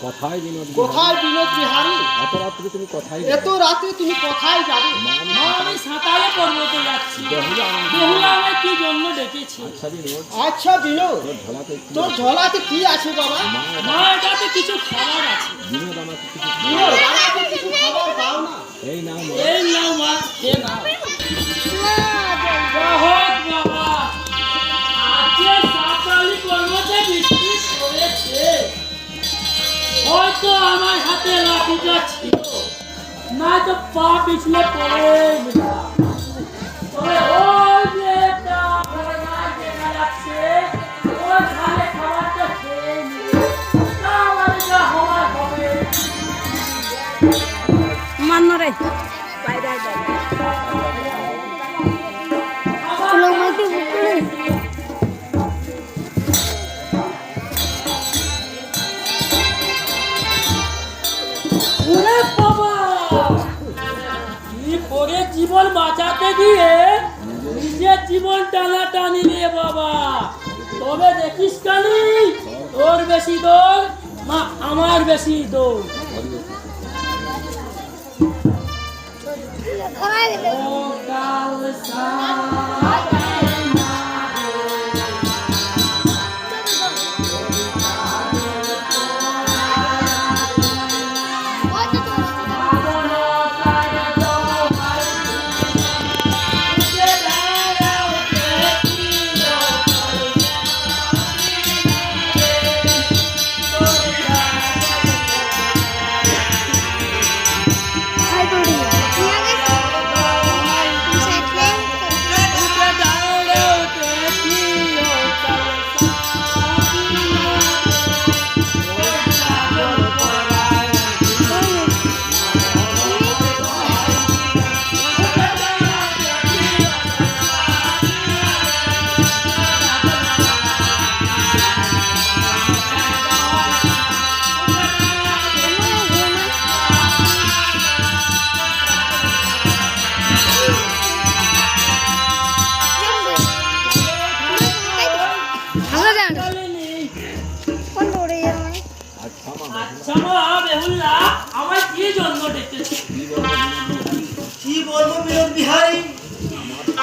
কোথায় বিনোদ বিহারী? এত রাত্রে তুমি কোথায় যাবে? আমি সাঁতারে পর্বতে যাচ্ছি। বেহুলা আমায় কি জন্য ডেকেছি? আচ্ছা বিনোদ, তোর ঝোলাতে কি আছে বাবা? মায়ের কাছে কিছু খাবার আছে। বিনোদ আমাকে কিছু খাবার দাও না। এই নাও মা, এ নাও। বাবা, আজকে সাঁতারি পর্বতে বৃষ্টি পড়েছে। হয়তো আমার হাতে লাঠিটা ছিল, না তো পা পিছলে পড়ে যেতাম। তবে ওই যে একটা দেখা যাচ্ছে, ওই ধারে খাবারটা খেয়ে নিয়ে আমার যা হওয়ার হবে। মান্য রে জীবন বাঁচাতে গিয়ে নিজের জীবন টানাটানি রে বাবা। তবে দেখিস কালি, তোর বেশি দৌড় না আমার বেশি দৌড়।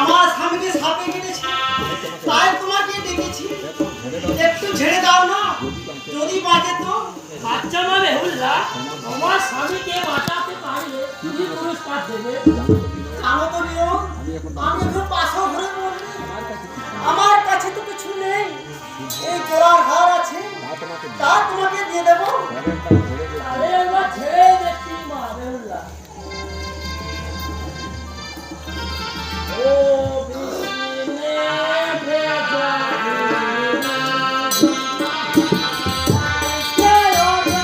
আমার স্বামীকে সাপে কেটেছে, তাই তোমাকে ডেকেছি। একটু ছেড়ে দাও না, যদি বাঁচে তো। বাচ্চা মা বেহুল্লা, আমার স্বামীকে বাঁচাতে পারলে তুমি পুরস্কার দেবে। জানো তো বিনোদ, আমি এখন পাশা ঘরে মরবো। আমার কাছে তো কিছু নেই, এই গোড়ার হার আছে, তা তোমাকে দিয়ে দেবো। আরে এবার ছেড়ে দেখছি মা বেহুল্লা। ও বিনে ভেজা কে ওরা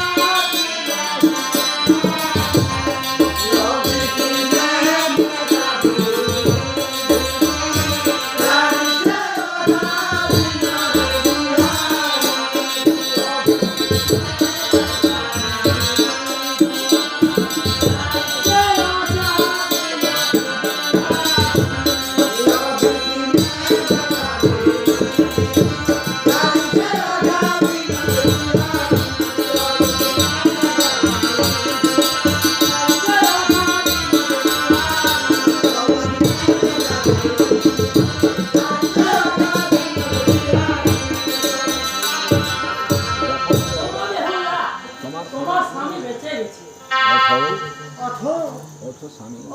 অথ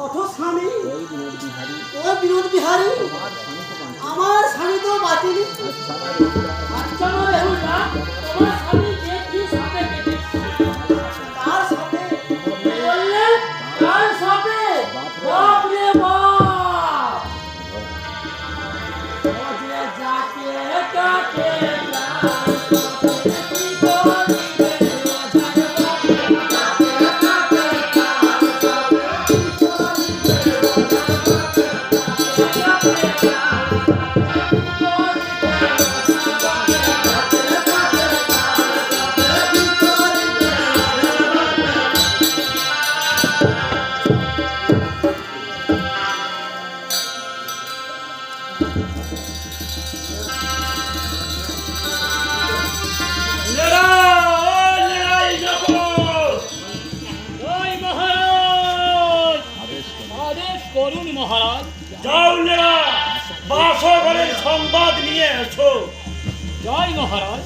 অথ স্বামী ওই বিনোদ বিহারী আমার স্বামী তো বাতিলি। আচ্ছা রে হুলা তোমার স্বামী যে কি সাথে কেটেছে তার সাথে বললে কার সাথে বাপ রে বাপ ওজে যাকে কাকে মহারাজ যাও নেরা বাসঘরের সংবাদ নিয়ে এসো। জয় মহারাজ।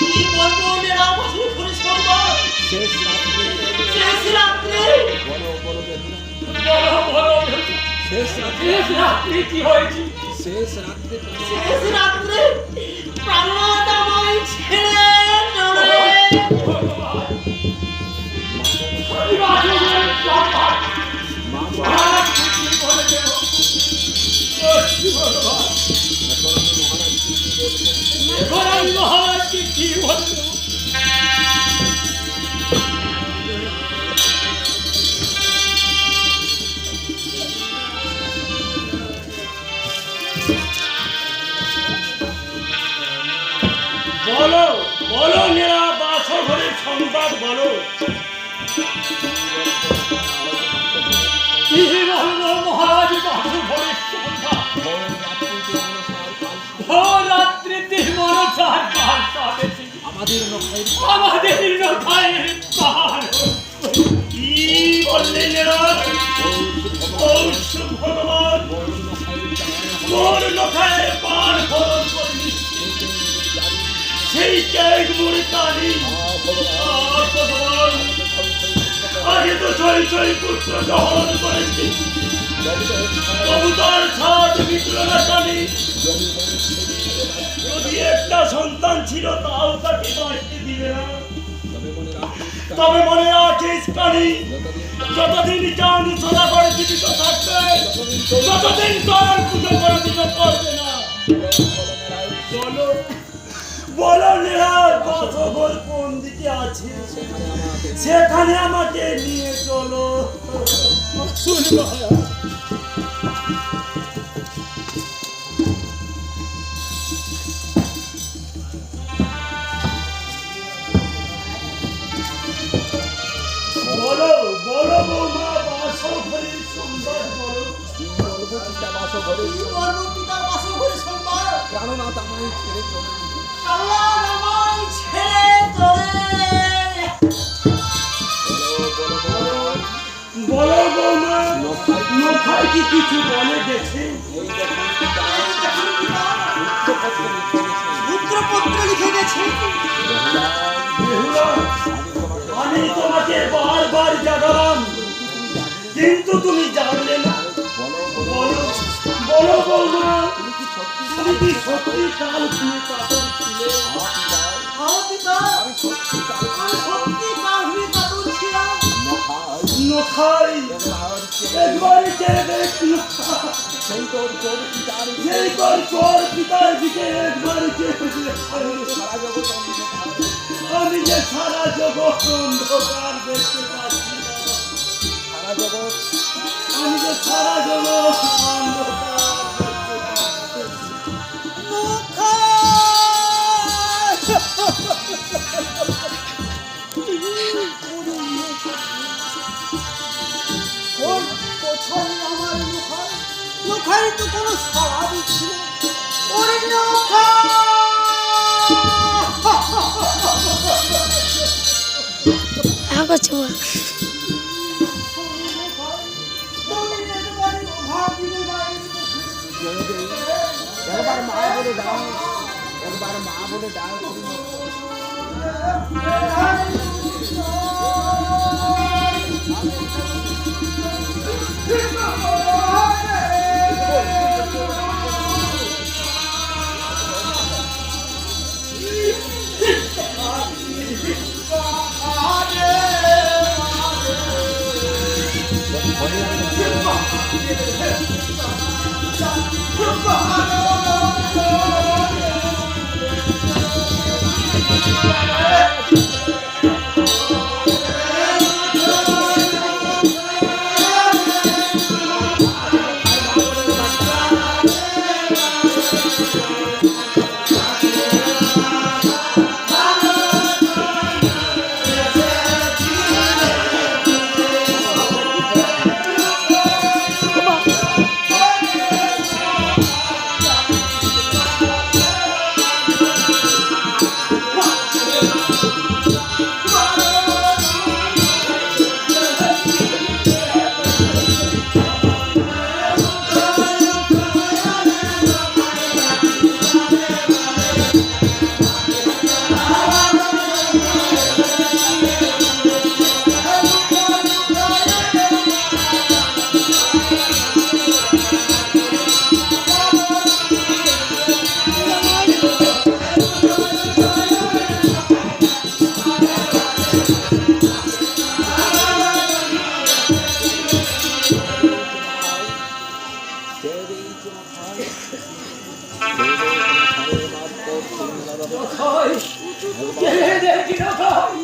কি বলবো নেরা বাসুর সংবাদ শেষ রাত্রে শেষ রাত্রে প্রাণনাথ আমায় ছেড়ে চলে মহারাজকে কি বলবো বলো বলো নেরা বাসঘরের সংবাদ বলো। কি বলবো মহারাজ বাসুঘরের সংবাদ রাত্রিতে মনসার পাল পাবেছি আমাদের নখায়ের পাল। কি বললে নেরা? ও ভগবান মোর নখায়ের পার খরচ করলি সেই ত্যাগ মোরে কালি। ভগবান আগে তো ছয় ছয় পুত্র দহন করেছি তবু তার ছাদ মিত্র না কালি। যদি একটা সন্তান ছিল তাও তাকে বাঁচতে দিবে না। তবে মনে রাখিস কালি যতদিন চাঁদ সদা করে জীবিত থাকবে ততদিন তার পুজো করা দিতে পারবে না। চলো বলো নেহার বাসঘর কোন দিকে আছে সেখানে আমাকে নিয়ে চলো। শুনবো বলো বলো বৌমা বাসঘরের সংবাদ বলো। কি বলবো পিতা বাসুর সংবাদ প্রাণনাথ আমায় ছেড়ে চলে বলো বৌমা নখায় কি কিছু বলে গেছে? পুত্রপত্র লিখে গেছে বেহুলা, আমি তোমাকে বারবার জাগালাম কিন্তু তুমি জানলে না। বলো বলো বৌমা তুমি কি সত্যি কাল তুমি কাতর ছিলে? হ্যাঁ পিতা আমি সত্যি কাহিনী কাতর ছিলাম। নখাই একবারে ছেড়ে দেখ সেই তোর সেই তোর পিতার দিকে একবার আমি যে সারা জগৎ অন্ধকার দেখতে পাচ্ছি আমি যে সারা জগৎ অন্ধকার নখায় তো কোনো সাড়া দিচ্ছি না। ওরে নখা করছে বল। একবার মা বলে দাও, একবার মা বলে দাও। কোথায়? কে দেখি না ভাই?